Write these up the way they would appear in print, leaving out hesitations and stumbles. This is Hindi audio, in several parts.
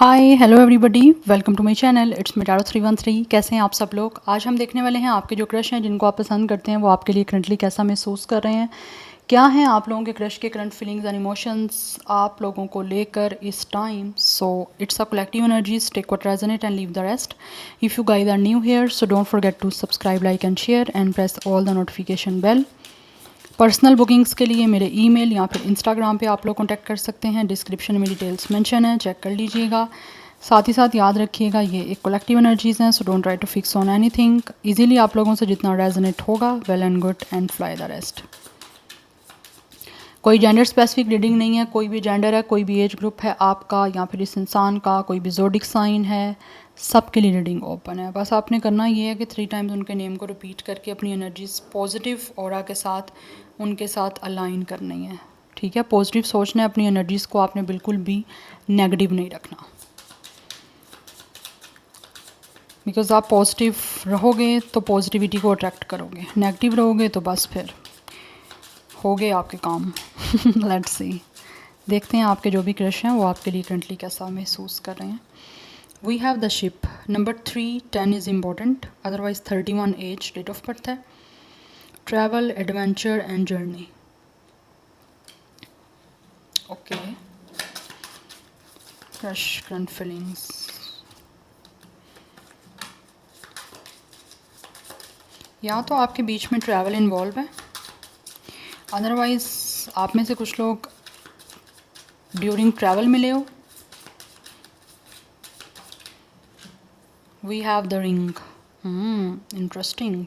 Hi hello everybody, welcome to my channel. It's me tarot 313। कैसे हैं आप सब लोग। आज हम देखने वाले हैं आपके जो क्रश हैं जिनको आप पसंद करते हैं वो आपके लिए करंटली कैसा महसूस कर रहे हैं, क्या हैं आप लोगों के क्रश के करंट फीलिंग्स एंड इमोशंस आप लोगों को लेकर इस time. So it's a collective energies, take what resonate and leave the rest. If you guys are new here so don't forget to subscribe, like and share and press all the notification bell. Personal bookings के लिए मेरे ईमेल या फिर इंस्टाग्राम पे आप लोग कांटेक्ट कर सकते हैं। डिस्क्रिप्शन में डिटेल्स मेंशन है, चेक कर लीजिएगा। साथ ही साथ याद रखिएगा ये एक कलेक्टिव एनर्जीज़ हैं, so don't try to fix on anything. Easily आप लोगों से जितना रेजोनेट होगा well and good and fly the rest. कोई जेंडर स्पेसिफिक रीडिंग नहीं है, कोई भी जेंडर है, कोई भी एज ग्रुप है आपका या फिर इस इंसान का, कोई भी ज़ोडिक साइन है, सबके लिए रीडिंग ओपन है। बस आपने करना ये है कि 3 टाइम्स उनके नेम को रिपीट करके अपनी एनर्जीज पॉजिटिव ऑरा के साथ उनके साथ अलाइन करनी है। ठीक है, पॉजिटिव सोचना है, अपनी एनर्जीज़ को आपने बिल्कुल भी नेगेटिव नहीं रखना। बिकॉज आप पॉजिटिव रहोगे तो पॉजिटिविटी को अट्रैक्ट करोगे, नेगेटिव रहोगे तो बस फिर हो गए आपके काम। लेट्स सी, देखते हैं आपके जो भी क्रश हैं वो आपके लिए करंटली कैसा महसूस कर रहे हैं। We have the ship number 3, 10 is important, otherwise 31 as date of birth है। Travel, adventure and journey. Okay, crush current feelings. या तो आपके बीच में ट्रैवल इन्वॉल्व है, अदरवाइज़ आप में से कुछ लोग ड्यूरिंग ट्रैवल मिले हो। We have the ring, interesting.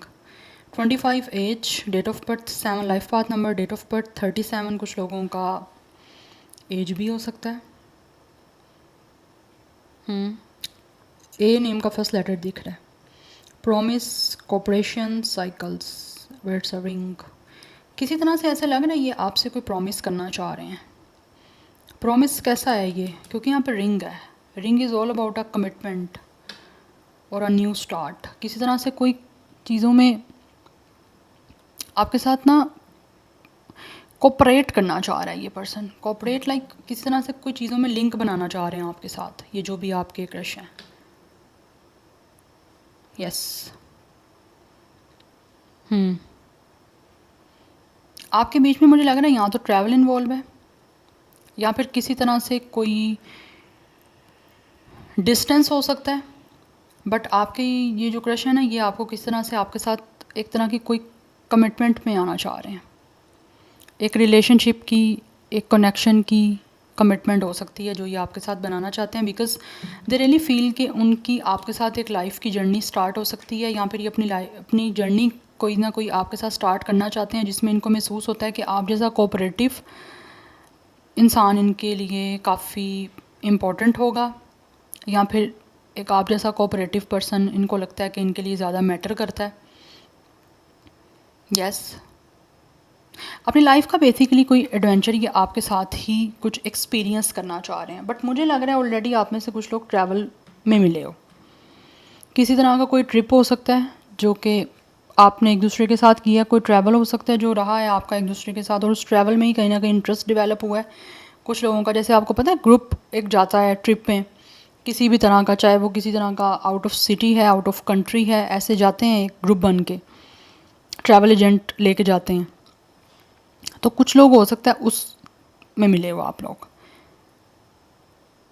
25 age, date of birth 7, life path number, date of birth 37। कुछ लोगों का एज भी हो सकता है। ए नेम का फर्स्ट लेटर दिख रहा है। Promise, cooperation, cycles, words a ring. किसी तरह से ऐसा लग रहा है ये आपसे कोई प्रॉमिस करना चाह रहे हैं। प्रॉमिस कैसा है ये, क्योंकि यहाँ पर रिंग है। Ring is all about a commitment और अ न्यू स्टार्ट। किसी तरह से कोई चीज़ों में आपके साथ ना कोऑपरेट करना चाह रहा है ये पर्सन। कोऑपरेट लाइक किसी तरह से कोई चीज़ों में लिंक बनाना चाह रहे हैं आपके साथ, ये जो भी आपके क्रश हैं। यस। आपके बीच में मुझे लग रहा है यहाँ तो ट्रैवल इन्वॉल्व है या फिर किसी तरह से कोई डिस्टेंस हो सकता है। बट आपके ये जो क्रश है ना, ये आपको किस तरह से आपके साथ एक तरह की कोई कमिटमेंट में आना चाह रहे हैं। एक रिलेशनशिप की, एक कनेक्शन की कमिटमेंट हो सकती है जो ये आपके साथ बनाना चाहते हैं। बिकॉज दे रियली फील कि उनकी आपके साथ एक लाइफ की जर्नी स्टार्ट हो सकती है, या फिर ये अपनी जर्नी कोई ना कोई आपके साथ स्टार्ट करना चाहते हैं जिसमें इनको महसूस होता है कि आप जैसा कोऑपरेटिव इंसान इनके लिए काफ़ी इम्पोर्टेंट होगा, या फिर एक आप जैसा कोऑपरेटिव पर्सन इनको लगता है कि इनके लिए ज़्यादा मैटर करता है। यस, अपनी लाइफ का बेसिकली कोई एडवेंचर ये आपके साथ ही कुछ एक्सपीरियंस करना चाह रहे हैं। बट मुझे लग रहा है ऑलरेडी आप में से कुछ लोग ट्रैवल में मिले हो। किसी तरह का कोई ट्रिप हो सकता है जो कि आपने एक दूसरे के साथ किया, कोई ट्रैवल हो सकता है जो रहा है आपका एक दूसरे के साथ, और उस ट्रैवल में ही कहीं ना कहीं इंटरेस्ट डेवलप हुआ है कुछ लोगों का। जैसे आपको पता है ग्रुप एक जाता है ट्रिप में किसी भी तरह का, चाहे वो किसी तरह का आउट ऑफ सिटी है, आउट ऑफ कंट्री है, ऐसे जाते हैं एक ग्रुप बन के, ट्रैवल एजेंट लेके जाते हैं। तो कुछ लोग हो सकता है उस में मिले हो आप लोग।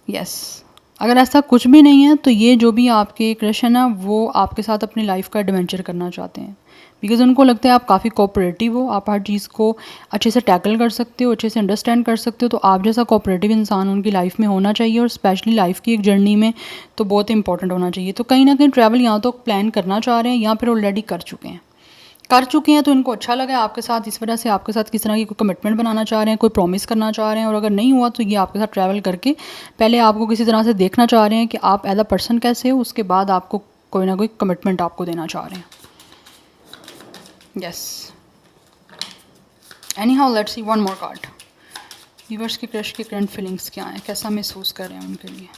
यस, अगर ऐसा कुछ भी नहीं है तो ये जो भी आपके क्रश है ना, वो आपके साथ अपनी लाइफ का एडवेंचर करना चाहते हैं। बिकॉज उनको लगता है आप काफ़ी कोऑपरेटिव हो, आप हर चीज़ को अच्छे से टैकल कर सकते हो, अच्छे से अंडरस्टैंड कर सकते हो। तो आप जैसा कोऑपरेटिव इंसान उनकी लाइफ में होना चाहिए, और स्पेशली लाइफ की एक जर्नी में तो बहुत इंपॉर्टेंट होना चाहिए। तो कहीं ना कहीं ट्रैवल यहाँ तो प्लान करना चाह रहे हैं या फिर ऑलरेडी कर चुके हैं तो इनको अच्छा लगा है आपके साथ, इस वजह से आपके साथ किस तरह की कोई कमिटमेंट बनाना चाह रहे हैं, कोई प्रॉमिस करना चाह रहे हैं। और अगर नहीं हुआ तो ये आपके साथ ट्रैवल करके पहले आपको किसी तरह से देखना चाह रहे हैं कि आप एज अ पर्सन कैसे हो, उसके बाद आपको कोई ना कोई कमिटमेंट आपको देना चाह रहे हैं। Yes, anyhow let's see one more card. Viewers के क्रश के करंट फीलिंग्स क्या हैं, कैसा महसूस कर रहे हैं उनके लिए।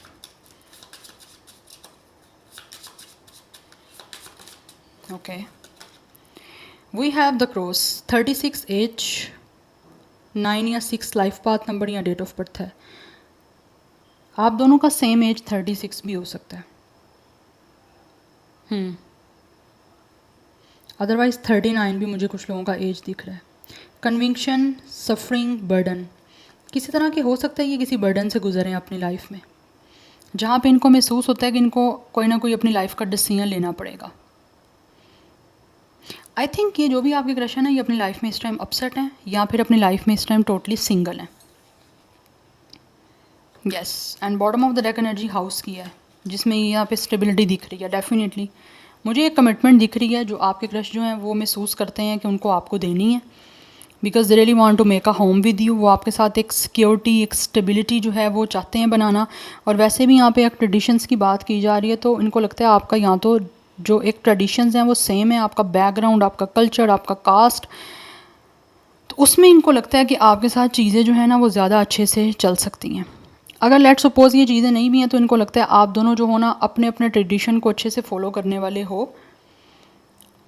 Okay, we have the cross, 36 age, 9 या 6 लाइफ पाथ नंबर या डेट ऑफ बर्थ है। आप दोनों का सेम एज 36 भी हो सकता है, अदरवाइज़ 39 भी मुझे कुछ लोगों का एज दिख रहा है। कन्विक्शन, सफरिंग, बर्डन, किसी तरह के हो सकता है ये किसी बर्डन से गुजरे हैं अपनी लाइफ में, जहाँ पे इनको महसूस होता है कि इनको कोई ना कोई अपनी लाइफ का डिसीजन लेना पड़ेगा। आई थिंक ये जो भी आपके क्रश है ना, ये अपनी लाइफ में इस टाइम अपसेट हैं या फिर अपनी लाइफ में इस टाइम टोटली सिंगल हैं। Yes, and bottom of the deck energy house की है, जिसमें यहाँ पे स्टेबिलिटी दिख रही है। डेफिनेटली मुझे एक कमिटमेंट दिख रही है जो आपके क्रश जो हैं वो महसूस करते हैं कि उनको आपको देनी है, because they really want to make a home with you. वो आपके साथ एक सिक्योरिटी, एक स्टेबिलिटी जो है वो चाहते हैं बनाना। और वैसे भी यहाँ पे एक ट्रेडिशंस की बात की जा रही है, तो इनको लगता है आपका यहाँ तो जो एक ट्रेडिशंस हैं वो सेम है, आपका बैकग्राउंड, आपका कल्चर, आपका कास्ट, तो उसमें इनको लगता है कि आपके साथ चीज़ें जो है ना वो ज़्यादा अच्छे से चल सकती हैं। अगर लेट सपोज ये चीज़ें नहीं भी हैं तो इनको लगता है आप दोनों जो हो ना अपने अपने ट्रेडिशन को अच्छे से फॉलो करने वाले हो,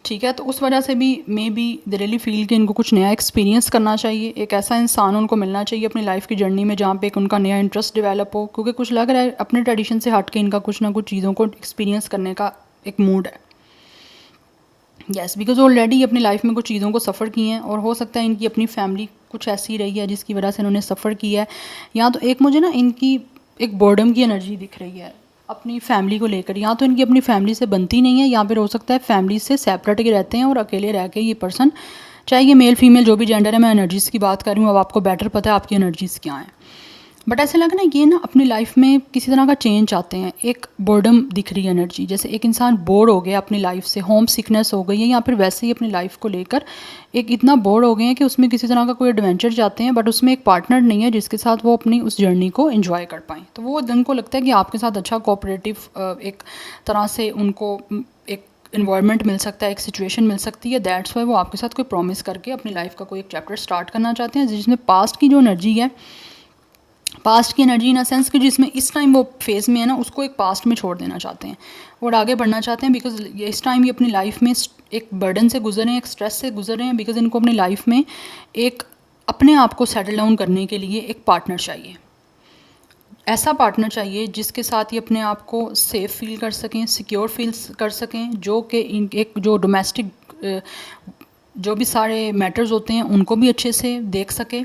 ठीक है। तो उस वजह से भी may be they really feel कि इनको कुछ नया एक्सपीरियंस करना चाहिए, एक ऐसा इंसान उनको मिलना चाहिए अपनी लाइफ की जर्नी में जहाँ पे एक उनका नया इंटरेस्ट डेवलप हो, क्योंकि कुछ लग रहा है अपने ट्रेडिशन से हट के इनका कुछ ना कुछ चीज़ों को एक्सपीरियंस करने का एक मूड है। यस, बिकॉज ऑलरेडी अपनी लाइफ में कुछ चीज़ों को सफ़र किए हैं और हो सकता है इनकी अपनी फैमिली कुछ ऐसी रही है जिसकी वजह से इन्होंने सफ़र किया है, या तो एक मुझे ना इनकी एक बोर्डम की एनर्जी दिख रही है अपनी फैमिली को लेकर, या तो इनकी अपनी फैमिली से बनती नहीं है, या फिर हो सकता है फैमिली से सेपरेट के रहते हैं और अकेले रह के ये पर्सन, चाहे ये मेल फीमेल जो भी जेंडर है, मैं एनर्जीज़ की बात कर रही हूँ, अब आपको बेटर पता है आपकी एनर्जीज़ क्या हैं। बट ऐसे लग रहा है ये ना अपनी लाइफ में किसी तरह का चेंज चाहते हैं, एक बोर्डम दिख रही है एनर्जी, जैसे एक इंसान बोर हो गया अपनी लाइफ से, होम सिकनेस हो गई है, या फिर वैसे ही अपनी लाइफ को लेकर एक इतना बोर हो गए हैं कि उसमें किसी तरह का कोई एडवेंचर चाहते हैं, बट उसमें एक पार्टनर नहीं है जिसके साथ वो अपनी उस जर्नी को एंजॉय कर पाएँ। तो वो उनको लगता है कि आपके साथ अच्छा कोऑपरेटिव एक तरह से उनको एक इन्वायरमेंट मिल सकता है, एक सिचुएशन मिल सकती है। दैट्स वाई वो आपके साथ कोई प्रॉमिस करके अपनी लाइफ का कोई एक चैप्टर स्टार्ट करना चाहते हैं, जिसमें पास्ट की जो एनर्जी है, पास्ट की एनर्जी इन अ सेंस कि जिसमें इस टाइम वो फेज़ में है ना, उसको एक पास्ट में छोड़ देना चाहते हैं और आगे बढ़ना चाहते हैं, बिकॉज इस टाइम ये अपनी लाइफ में एक बर्डन से गुजर रहे हैं, एक स्ट्रेस से गुजर रहे हैं, बिकॉज इनको अपनी लाइफ में एक अपने आप को सेटल डाउन करने के लिए एक पार्टनर चाहिए। ऐसा पार्टनर चाहिए जिसके साथ ये अपने आप को सेफ़ फील कर सकें, सिक्योर फील कर सकें, जो कि एक जो डोमेस्टिक जो भी सारे मैटर्स होते हैं उनको भी अच्छे से देख सके,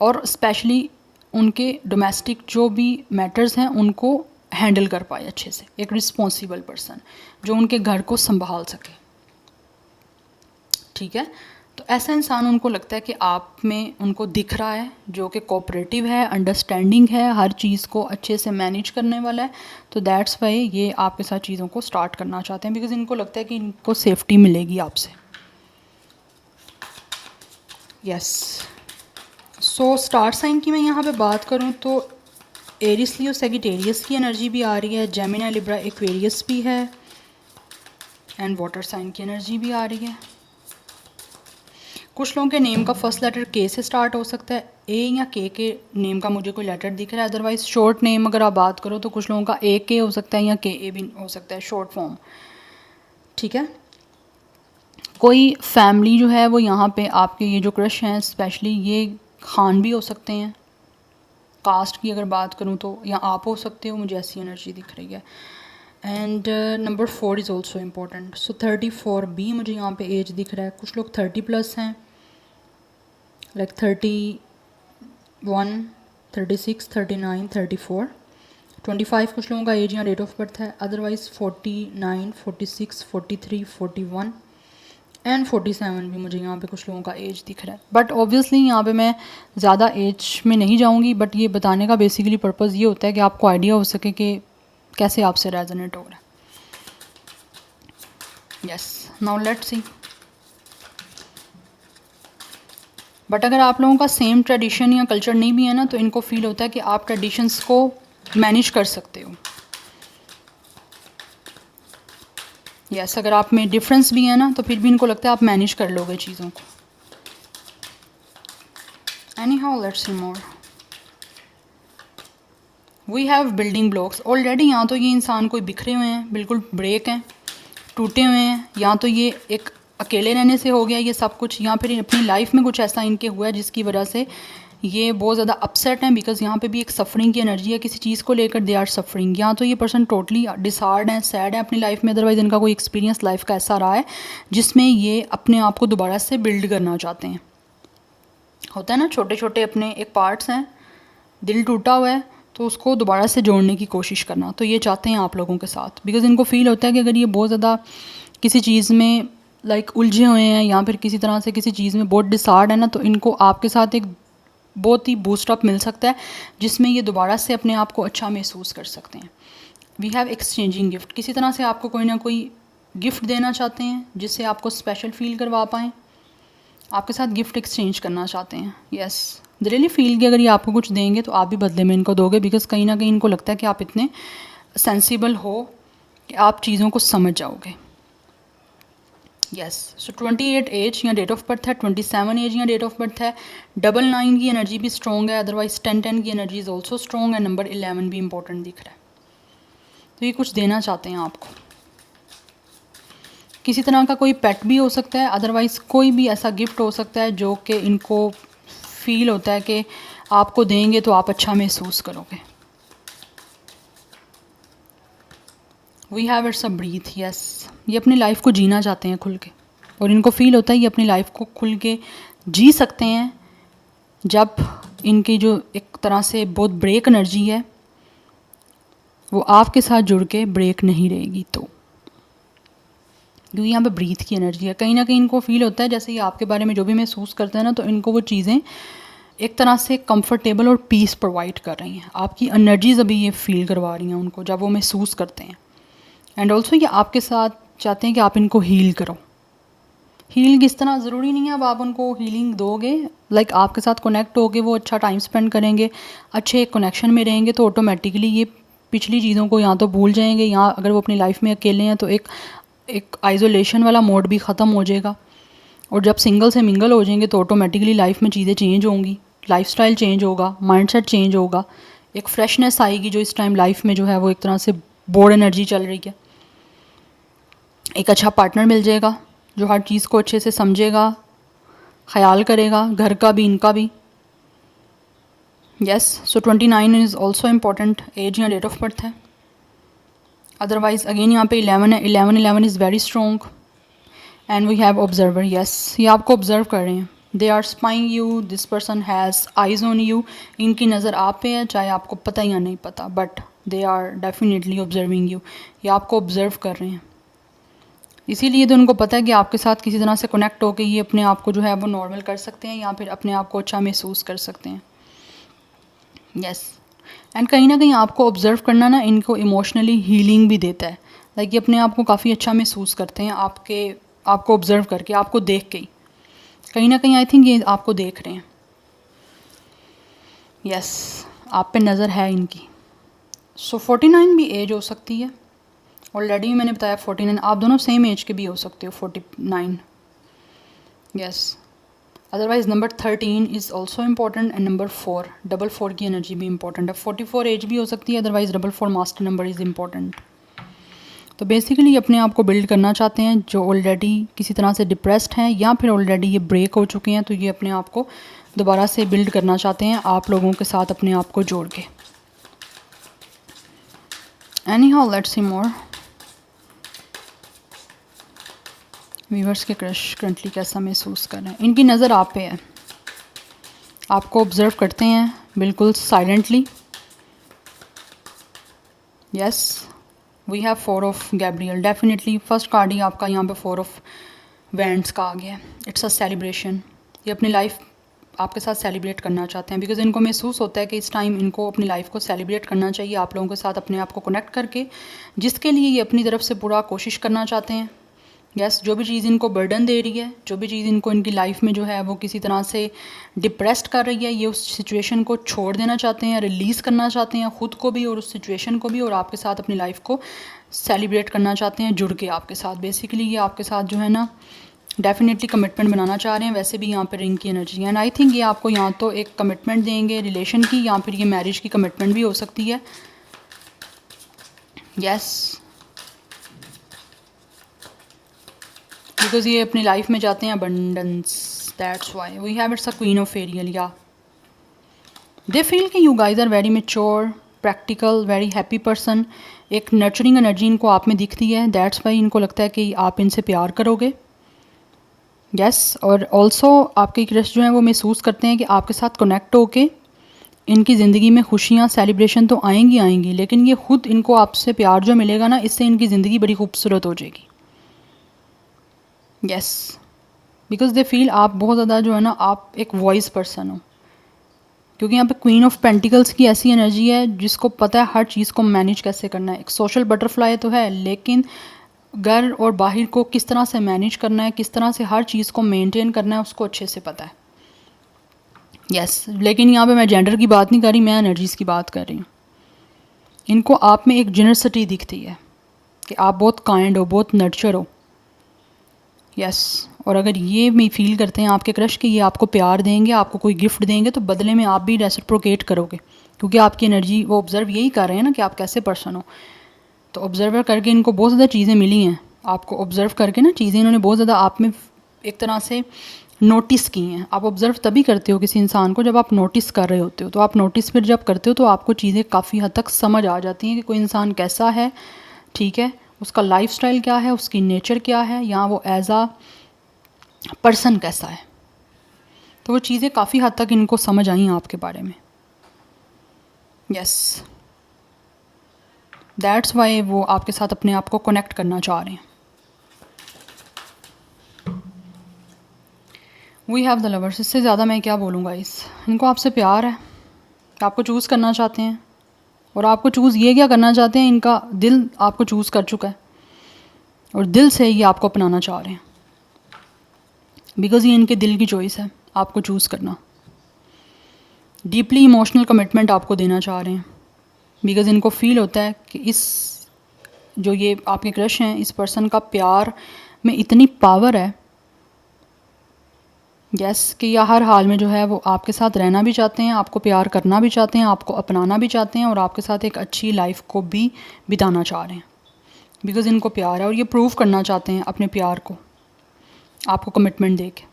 और स्पेशली उनके डोमेस्टिक जो भी मैटर्स हैं उनको हैंडल कर पाए अच्छे से, एक रिस्पॉन्सिबल पर्सन जो उनके घर को संभाल सके, ठीक है। तो ऐसा इंसान उनको लगता है कि आप में उनको दिख रहा है, जो कि कोऑपरेटिव है, अंडरस्टैंडिंग है, हर चीज़ को अच्छे से मैनेज करने वाला है। तो दैट्स वाई ये आपके साथ चीज़ों को स्टार्ट करना चाहते हैं, बिकॉज इनको लगता है कि इनको सेफ्टी मिलेगी आपसे। यस, सो स्टार साइन की मैं यहाँ पे बात करूँ तो एरिस, लियो, सैजिटेरियस की एनर्जी भी आ रही है, जेमिनी, लिब्रा, एक्वेरियस भी है, एंड वाटर साइन की एनर्जी भी आ रही है। कुछ लोगों के नेम का फर्स्ट लेटर के से स्टार्ट हो सकता है, ए या के नेम का मुझे कोई लेटर दिख रहा है। अदरवाइज शॉर्ट नेम अगर आप बात करो तो कुछ लोगों का ए के हो सकता है या के ए भी हो सकता है, शॉर्ट फॉर्म, ठीक है। कोई फैमिली जो है वो यहाँ पे आपके ये जो क्रश हैं स्पेशली ये खान भी हो सकते हैं, कास्ट की अगर बात करूँ तो, या आप हो सकते हो, मुझे ऐसी एनर्जी दिख रही है। And number 4 is also important, so 34 भी मुझे यहाँ पे एज दिख रहा है। कुछ लोग 30+ हैं, लाइक 31, 36, 39, 34, 25 कुछ लोगों का एज यहाँ डेट ऑफ बर्थ है। अदरवाइज़ 49, 46, 43, 41 एंड 47 भी मुझे यहाँ पे कुछ लोगों का एज दिख रहा है। बट ऑब्वियसली यहाँ पे मैं ज़्यादा एज में नहीं जाऊँगी, बट ये बताने का बेसिकली पर्पज़ ये होता है कि आपको आइडिया हो सके कि कैसे आपसे रेजोनेट हो रहा है। Yes, now let's see. But अगर आप लोगों का सेम ट्रेडिशन या कल्चर नहीं भी है ना, तो इनको फील होता है कि आप ट्रेडिशंस को मैनेज कर सकते हो। यस, अगर आप में डिफरेंस भी है ना तो फिर भी इनको लगता है आप मैनेज कर लोगे चीज़ों को। Anyhow let's see more. We have building blocks already. यहाँ तो ये इंसान कोई बिखरे हुए हैं, बिल्कुल ब्रेक हैं, टूटे हुए हैं, या तो ये एक अकेले रहने से हो गया ये सब कुछ, या फिर अपनी लाइफ में कुछ ऐसा इनके हुआ है जिसकी वजह से ये बहुत ज़्यादा अपसेट हैं बिकॉज यहाँ पे भी एक सफरिंग की एनर्जी है, किसी चीज़ को लेकर दे आर सफरिंग। या तो ये पर्सन टोटली डिसहार्ड है, सैड है अपनी लाइफ में, अदरवाइज़ इनका कोई एक्सपीरियंस लाइफ का ऐसा रहा है जिसमें ये अपने आप को दोबारा से बिल्ड करना चाहते हैं। होता है ना, छोटे छोटे अपने एक पार्ट्स हैं, दिल टूटा हुआ है तो उसको दोबारा से जोड़ने की कोशिश करना, तो ये चाहते हैं आप लोगों के साथ। बिकॉज इनको फील होता है कि अगर ये बहुत ज़्यादा किसी चीज़ में उलझे हुए हैं या फिर किसी तरह से किसी चीज़ में बहुत डिसहार्ड है ना, तो इनको आपके साथ एक बहुत ही बूस्टअप मिल सकता है जिसमें ये दोबारा से अपने आप को अच्छा महसूस कर सकते हैं। वी हैव एक्सचेंजिंग गिफ्ट, किसी तरह से आपको कोई ना कोई गिफ्ट देना चाहते हैं जिससे आपको स्पेशल फील करवा पाएँ, आपके साथ गिफ्ट एक्सचेंज करना चाहते हैं। यस, दे रियली फील कि अगर ये आपको कुछ देंगे तो आप भी बदले में इनको दोगे, बिकॉज कहीं ना कहीं इनको लगता है कि आप इतने सेंसिबल हो कि आप चीज़ों को समझ जाओगे। यस, सो 28 एज या डेट ऑफ बर्थ है, 27 एज या डेट ऑफ बर्थ है, 99 की एनर्जी भी स्ट्रॉन्ग है, अदरवाइज 10 की एनर्जी इज़ ऑल्सो स्ट्रॉन्ग है, नंबर 11 भी इंपॉर्टेंट दिख रहा है। तो ये कुछ देना चाहते हैं आपको, किसी तरह का कोई पेट भी हो सकता है, अदरवाइज़ कोई भी ऐसा गिफ्ट हो सकता है जो कि इनको फील होता है कि आपको देंगे तो आप अच्छा महसूस करोगे। We have it's a breath. Yes, ये अपनी लाइफ को जीना चाहते हैं खुल के, और इनको फील होता है ये अपनी लाइफ को खुल के जी सकते हैं जब इनकी जो एक तरह से बहुत ब्रेक एनर्जी है वो आपके साथ जुड़ के ब्रेक नहीं रहेगी। तो क्योंकि यहाँ पे ब्रीथ की एनर्जी है, कहीं ना कहीं इनको फील होता है जैसे ये आपके बारे में जो भी महसूस करते हैं ना, तो इनको वो चीज़ें एक तरह से कंफर्टेबल और पीस प्रोवाइड कर रही हैं, आपकी एनर्जीज अभी ये फील करवा रही हैं उनको जब वो महसूस करते हैं। एंड ऑल्सो ये आपके साथ चाहते हैं कि आप इनको हील करो। हील किस तरह, ज़रूरी नहीं है अब आप उनको हीलिंग दोगे, आपके साथ कनेक्ट होगे, वो अच्छा टाइम स्पेंड करेंगे, अच्छे एक कनेक्शन में रहेंगे, तो ऑटोमेटिकली ये पिछली चीज़ों को या तो भूल जाएंगे, या अगर वो अपनी लाइफ में अकेले हैं तो एक आइसोलेशन वाला मोड भी ख़त्म हो जाएगा। और जब सिंगल से मिंगल हो जाएंगे तो ऑटोमेटिकली लाइफ में चीज़ें चेंज होंगी, लाइफस्टाइल चेंज होगा, माइंडसेट चेंज होगा, एक फ्रेशनेस आएगी जो इस टाइम लाइफ में जो है वो एक तरह से बोर्ड एनर्जी चल रही है। एक अच्छा पार्टनर मिल जाएगा जो हर चीज़ को अच्छे से समझेगा, ख्याल करेगा, घर का भी इनका भी। Yes, so 29 is also important age या डेट ऑफ बर्थ है। अदरवाइज़ अगेन यहाँ पे 11 है, 11 is very strong. And we have observer. Yes, ये आपको ऑब्जर्व कर रहे हैं, they are spying you, this person has eyes on you, इनकी नज़र आप पे है चाहे आपको पता या नहीं पता, but they are definitely observing you, ये आपको ऑब्जर्व कर रहे हैं। इसीलिए तो उनको पता है कि आपके साथ किसी तरह से कनेक्ट होकर ये अपने आप को जो है वो नॉर्मल कर सकते हैं या फिर अपने आप को अच्छा महसूस कर सकते हैं। यस, एंड कहीं ना कहीं आपको ऑब्ज़र्व करना ना इनको इमोशनली हीलिंग भी देता है। ये अपने आप को काफ़ी अच्छा महसूस करते हैं आपको ऑब्ज़र्व करके, आपको देख के ही, कहीं ना कहीं आई थिंक ये आपको देख रहे हैं। यस, आप पे नज़र है इनकी। सो 49 भी एज हो सकती है, ऑलरेडी मैंने बताया 49, आप दोनों सेम एज के भी हो सकते हो 49। Yes, otherwise number 13 is also important, and number 4, double 4 की एनर्जी भी इंपॉर्टेंट है। 44 एज भी हो सकती है, otherwise double 4 master number is important. तो बेसिकली अपने आप को बिल्ड करना चाहते हैं जो ऑलरेडी किसी तरह से डिप्रेस्ड हैं या फिर ऑलरेडी ये ब्रेक हो चुके हैं, तो ये अपने आप को दोबारा से बिल्ड करना चाहते हैं आप लोगों के साथ अपने आप को जोड़ के। Any how, let's see more. Viewers के क्रश करंटली कैसा महसूस कर रहे हैं, इनकी नज़र आप पे है, आपको ऑब्ज़र्व करते हैं बिल्कुल silently. Yes, we have 4 of Gabriel, definitely first card ही आपका यहाँ पे 4 ऑफ वैंड्स का आ गया। इट्स अ सेलिब्रेशन, ये अपनी लाइफ आपके साथ सेलिब्रेट करना चाहते हैं, बिकॉज इनको महसूस होता है कि इस टाइम इनको अपनी लाइफ को सेलिब्रेट करना चाहिए आप लोगों के साथ अपने आप को कनेक्ट करके, जिसके लिए ये अपनी तरफ से पूरा कोशिश करना चाहते हैं। यस, जो भी चीज़ इनको बर्डन दे रही है, जो भी चीज़ इनको इनकी लाइफ में जो है वो किसी तरह से डिप्रेस्ड कर रही है, ये उस सिचुएशन को छोड़ देना चाहते हैं, रिलीज़ करना चाहते हैं ख़ुद को भी और उस सिचुएशन को भी, और आपके साथ अपनी लाइफ को सेलिब्रेट करना चाहते हैं जुड़ के आपके साथ। बेसिकली ये आपके साथ जो है ना डेफिनेटली कमिटमेंट बनाना चाह रहे हैं। वैसे भी यहाँ पर रिंग की एनर्जी है, एंड आई थिंक ये आपको यहाँ तो एक कमिटमेंट देंगे रिलेशन की, या फिर ये मैरिज की कमिटमेंट भी हो सकती है। यस, बिकॉज ये अपनी लाइफ में जाते हैं abundance, that's why we have it's a queen of aerial. Yeah they feel कि you guys are very mature, practical, very happy person. एक नर्चरिंग एनर्जी इनको आप में दिखती है, दैट्स वाई इनको लगता है कि आप इनसे प्यार करोगे। यस और ऑल्सो आपके क्रश जो हैं वो महसूस करते हैं कि आपके साथ कनेक्ट होके इनकी ज़िंदगी में खुशियाँ सेलिब्रेशन तो आएंगी आएंगी, लेकिन ये खुद इनको आपसे प्यार जो मिलेगा ना, इससे इनकी ज़िंदगी बड़ी खूबसूरत हो जाएगी। यस बिकॉज दे फील आप बहुत ज़्यादा जो है ना, आप एक वॉइस पर्सन हो, क्योंकि यहाँ पे क्वीन ऑफ पेंटिकल्स की ऐसी एनर्जी है जिसको पता है हर चीज़ को मैनेज कैसे करना है। एक सोशल बटरफ्लाई तो है, लेकिन घर और बाहर को किस तरह से मैनेज करना है, किस तरह से हर चीज़ को मेंटेन करना है, उसको अच्छे से पता है। यस लेकिन यहाँ पे मैं जेंडर की बात नहीं कर रही, मैं एनर्जीज़ की बात कर रही हूँ। इनको आप में एक जेनरसिटी दिखती है कि आप बहुत काइंड हो, बहुत नर्चर हो। यस और अगर ये भी फील करते हैं आपके क्रश कि ये आपको प्यार देंगे, आपको कोई गिफ्ट देंगे, तो बदले में आप भी रेसिप्रोकेट करोगे, क्योंकि आपकी एनर्जी वो ऑब्ज़र्व यही कर रहे हैं ना कि आप कैसे पर्सन हो। तो ऑब्ज़र्वर करके इनको बहुत ज़्यादा चीज़ें मिली हैं, आपको ऑब्ज़र्व करके ना चीज़ें इन्होंने बहुत ज़्यादा आप में एक तरह से नोटिस की हैं। आप ऑब्ज़र्व तभी करते हो किसी इंसान को जब आप नोटिस कर रहे होते हो, तो आप नोटिस फिर जब करते हो तो आपको चीज़ें काफ़ी हद तक समझ आ जाती हैं कि कोई इंसान कैसा है, ठीक है, उसका लाइफस्टाइल क्या है, उसकी नेचर क्या है, या वो एज आ पर्सन कैसा है। तो वो चीज़ें काफ़ी हद तक इनको समझ आई आपके बारे में। यस दैट्स वाई वो आपके साथ अपने आप को कनेक्ट करना चाह रहे हैं। वी हैव द लवर्स, इससे ज़्यादा मैं क्या बोलूँगा। इनको आपसे प्यार है, आपको चूज़ करना चाहते हैं, और आपको चूज़ ये क्या करना चाहते हैं, इनका दिल आपको चूज़ कर चुका है और दिल से ये आपको अपनाना चाह रहे हैं, बिकॉज़ ये इनके दिल की चॉइस है आपको चूज़ करना। डीपली इमोशनल कमिटमेंट आपको देना चाह रहे हैं, बिकॉज़ इनको फील होता है कि इस जो ये आपके क्रश हैं, इस पर्सन का प्यार में इतनी पावर है, यस कि या हर हाल में जो है वो आपके साथ रहना भी चाहते हैं, आपको प्यार करना भी चाहते हैं, आपको अपनाना भी चाहते हैं, और आपके साथ एक अच्छी लाइफ को भी बिताना चाह रहे हैं, बिकॉज़ इनको प्यार है और ये प्रूव करना चाहते हैं अपने प्यार को आपको कमिटमेंट दे के।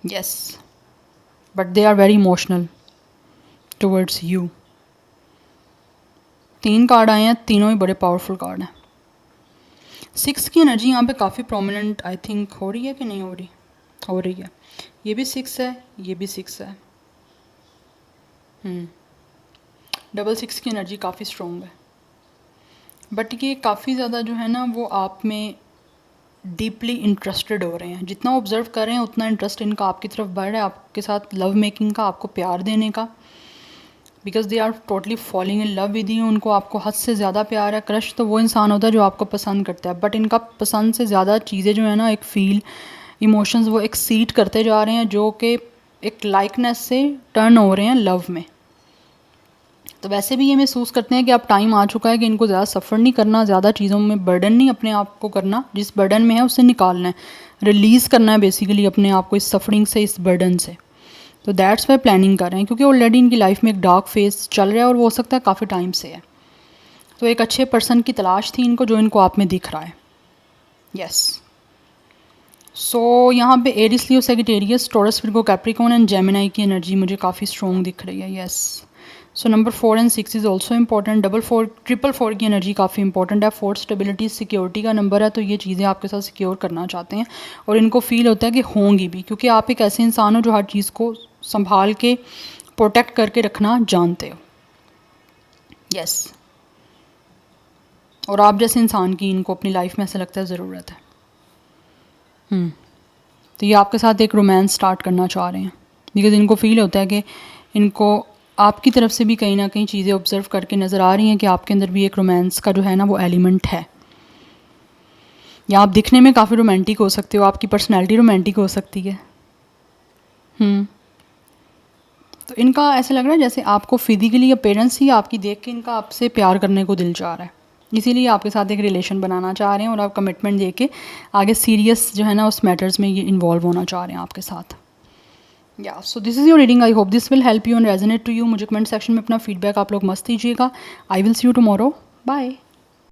Yes but they are very emotional towards you. 3 card आए हैं, तीनों ही बड़े पावरफुल कार्ड हैं। 6 की एनर्जी यहाँ पे काफ़ी प्रोमिनेंट आई थिंक हो रही है कि नहीं हो रही, हो रही है। ये भी 6 है, ये भी 6 है। डबल 6 की एनर्जी काफ़ी स्ट्रॉन्ग है, बट ये काफ़ी ज़्यादा जो है ना वो आप में डीपली इंटरेस्टेड हो रहे हैं। जितना ऑब्जर्व कर रहे हैं उतना इंटरेस्ट इनका आपकी तरफ बढ़ रहा है, आपके साथ लव मेकिंग का, आपको प्यार देने का, because they are totally falling in love with you. उनको आपको हद से ज़्यादा प्यार है। क्रश तो वो इंसान होता है जो आपको पसंद करता है, बट इनका पसंद से ज़्यादा चीज़ें जो है ना, एक फील इमोशंस वो एक्सीड करते जा रहे हैं, जो कि एक लाइकनेस से टर्न हो रहे हैं लव में। तो वैसे भी ये महसूस करते हैं कि अब टाइम आ चुका है कि इनको ज़्यादा सफ़र नहीं करना, ज़्यादा चीज़ों में बर्डन नहीं अपने आप को करना, जिस बर्डन में है उससे निकालना है, रिलीज़ करना है बेसिकली अपने आप को इस सफरिंग से, इस बर्डन से। तो दैट्स वाई प्लानिंग कर रहे हैं, क्योंकि ऑलरेडी इनकी लाइफ में एक डार्क फेज चल रहा है और वो हो सकता है काफ़ी टाइम से है। तो एक अच्छे पर्सन की तलाश थी इनको, जो इनको आप में दिख रहा है। यस सो यहाँ पे Aries, Leo, Sagittarius, Taurus, Virgo, Capricorn and Gemini की एनर्जी मुझे काफ़ी स्ट्रॉन्ग दिख रही है। Yes so number 4 and 6 is also important. Double 4, triple 4 की एनर्जी काफ़ी इंपॉर्टेंट है। 4 स्टेबिलिटी, सिक्योरिटी का नंबर है, तो ये चीज़ें आपके साथ सिक्योर करना चाहते हैं और इनको फील होता है कि होंगी भी, क्योंकि आप एक ऐसे इंसान हो जो हर चीज़ को संभाल के प्रोटेक्ट करके रखना जानते हो। यस और आप जैसे इंसान की इनको अपनी लाइफ में ऐसा लगता है ज़रूरत है। तो ये आपके साथ एक रोमांस स्टार्ट करना चाह रहे हैं, बिकॉज इनको फील होता है कि इनको आपकी तरफ से भी कहीं ना कहीं चीज़ें ऑब्जर्व करके नज़र आ रही हैं कि आपके अंदर भी एक रोमांस का जो है ना वो एलिमेंट है, या आप दिखने में काफ़ी रोमांटिक हो सकते हो, आपकी पर्सनैलिटी रोमांटिक हो सकती है। तो इनका ऐसा लग रहा है जैसे आपको फिजिकली अपीयरेंस ही आपकी देख के इनका आपसे प्यार करने को दिल चाह रहा है, इसीलिए आपके साथ एक रिलेशन बनाना चाह रहे हैं और आप कमिटमेंट दे के आगे सीरियस जो है ना उस मैटर्स में ये इन्वॉल्व होना चाह रहे हैं आपके साथ। Yeah so this is your reading, I hope this will help you and resonate to you. मुझे कमेंट सेक्शन में अपना फीडबैक आप लोग मस्त दीजिएगा। I will see you tomorrow, bye.